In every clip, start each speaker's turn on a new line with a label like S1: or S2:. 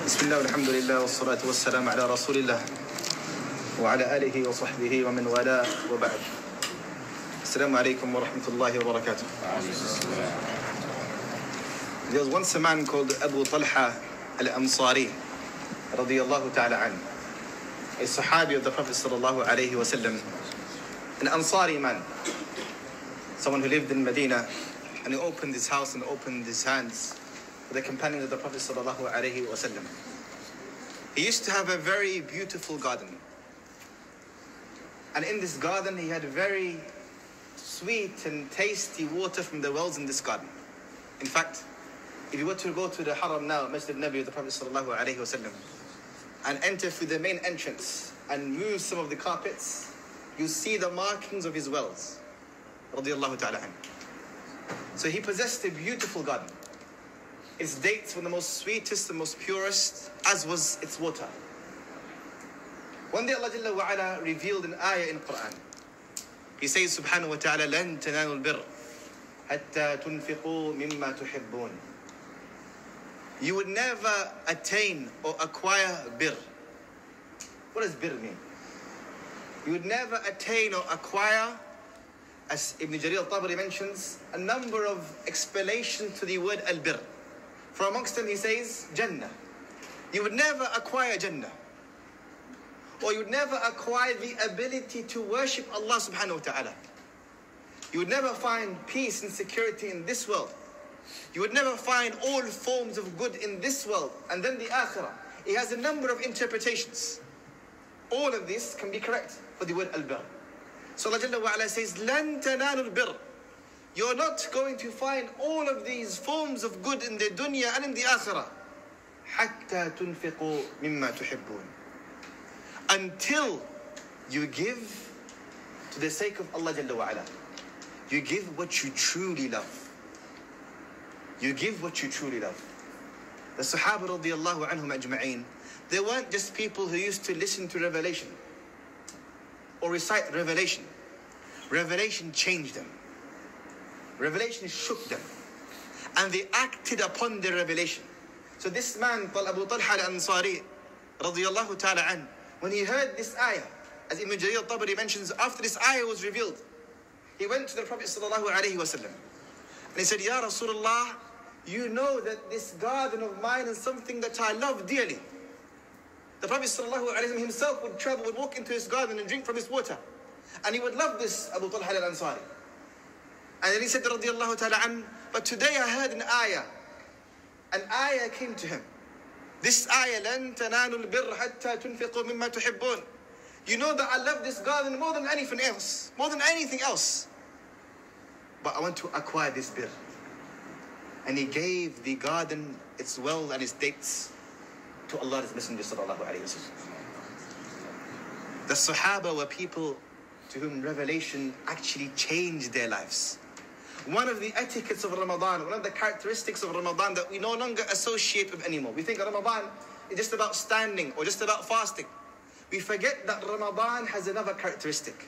S1: بسم الله والحمد لله والصلاة والسلام على رسول الله وعلى آله وصحبه ومن والاه وبعد. السلام عليكم ورحمة الله وبركاته. There was once a man called Abu Talha al-Ansari radiyallahu ta'ala an, a Sahabi of the Prophet sallallahu alayhi wa sallam, an Ansari man, someone who lived in Medina, and he opened his house and opened his hands for the companion of the Prophet sallallahu alayhi wa sallam. He used to have a very beautiful garden, and in this garden he had very sweet and tasty water from the wells in this garden. In fact, if you were to go to the Haram now, Masjid Nabi of the Prophet sallallahu alayhi wa sallam, and enter through the main entrance and move some of the carpets, you see the markings of his wells, radiyallahu ta'ala an. So he possessed a beautiful garden. Its dates were the most sweetest and most purest, as was its water. One day Allah Jalla wa Ala revealed an ayah in Quran. He says subhanahu wa ta'ala, لَن تَنَالُوا الْبِرَّ حَتَّى تُنْفِقُوا مِمَّا تُحِبُّونَ. You would never attain or acquire bir. What does bir mean? You would never attain or acquire, as Ibn Jarir al-Tabari mentions, a number of explanations to the word al-bir. For amongst them he says, Jannah. You would never acquire Jannah. Or you would never acquire the ability to worship Allah subhanahu wa ta'ala. You would never find peace and security in this world. You would never find all forms of good in this world. And then the akhirah. It has a number of interpretations. All of this can be correct for the word al-bir. So Allah Jalla wa Ala says, لَن تَنَالُوا الْبِرَّ. You're not going to find all of these forms of good in the dunya and in the akhirah. حَتَّى تُنْفِقُوا مِمَّا تُحِبُّونَ. Until you give to the sake of Allah Jalla wa Ala. You give what you truly love. You give what you truly love. The Sahaba radiyallahu anhum ajma'een, they weren't just people who used to listen to revelation or recite revelation. Revelation changed them. Revelation shook them. And they acted upon the revelation. So this man called Abu Talha al-Ansari radiyallahu ta'ala an, when he heard this ayah, as Ibn Jarir al-Tabari mentions, after this ayah was revealed, he went to the Prophet sallallahu alayhi wa sallam. And he said, Ya Rasulullah, you know that this garden of mine is something that I love dearly. The Prophet sallallahu alayhi wa sallam himself would travel, would walk into his garden and drink from his water. And he would love this Abu Talha al-Ansari. And then he said, radiyallahu ta'ala an, but today I heard an ayah. An ayah came to him. This ayah, لَن تَنَالُوا الْبِرَّ حَتَّى تُنْفِقُوا مِمَّا تُحِبُّونَ. You know that I love this garden more than anything else. More than anything else. But I want to acquire this bir. And he gave the garden its well and its dates to Allah's Messenger sallallahu alayhi wa sallam. The Sahaba were people to whom revelation actually changed their lives. One of the etiquettes of Ramadan, one of the characteristics of Ramadan that we no longer associate with anymore. We think Ramadan is just about standing or just about fasting. We forget that Ramadan has another characteristic.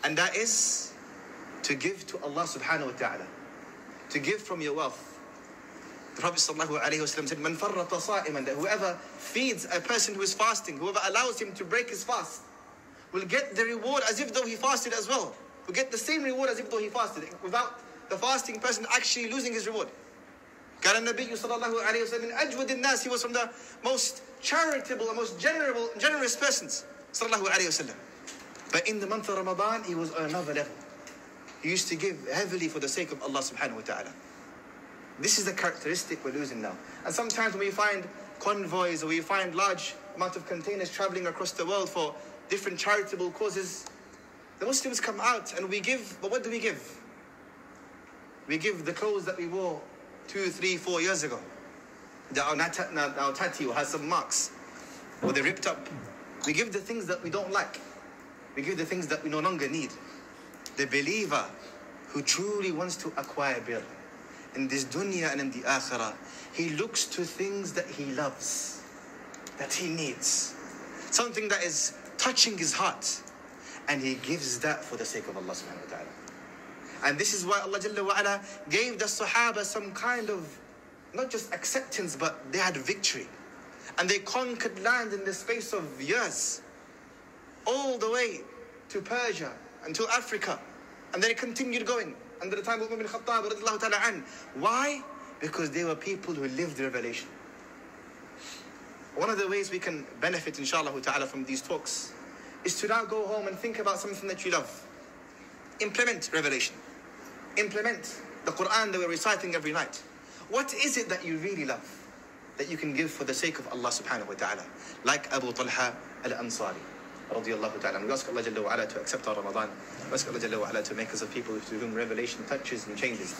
S1: And that is to give to Allah subhanahu wa ta'ala. To give from your wealth. The Prophet sallallahu alayhi wa sallam said, "Man farrata sa'iman," that whoever feeds a person who is fasting, whoever allows him to break his fast, will get the reward as if though he fasted as well. Will get the same reward as if though he fasted, without the fasting person actually losing his reward. كان النبي صلى الله عليه وسلم من أجود الناس. He was from the most charitable and most generous persons. صلى الله عليه وسلم. But in the month of Ramadan, he was on another level. He used to give heavily for the sake of Allah subhanahu wa ta'ala. This is the characteristic we're losing now. And sometimes when we find convoys or we find large amount of containers traveling across the world for different charitable causes, the Muslims come out and we give, but what do we give? We give the clothes that we wore 2, 3, 4 years ago. That are now tatty or has some marks. Or they're ripped up. We give the things that we don't like. We give the things that we no longer need. The believer who truly wants to acquire bir in this dunya and in the akhirah, he looks to things that he loves, that he needs. Something that is touching his heart. And he gives that for the sake of Allah subhanahu wa ta'ala. And this is why Allah Jalla wa Ala gave the Sahaba some kind of, not just acceptance, but they had victory. And they conquered land in the space of years, all the way to Persia, until Africa. And then it continued going under the time of Umar bin Khattab radiallahu ta'ala an. Why? Because they were people who lived revelation. One of the ways we can benefit, inshallah ta'ala, from these talks is to now go home and think about something that you love. Implement revelation. Implement the Quran that we're reciting every night. What is it that you really love, that you can give for the sake of Allah subhanahu wa ta'ala? Like Abu Talha al-Ansari, radiyallahu ta'ala. We ask Allah Jalla wa ala to accept our Ramadan. We ask Allah Jalla wa ala to make us a people to whom revelation touches and changes.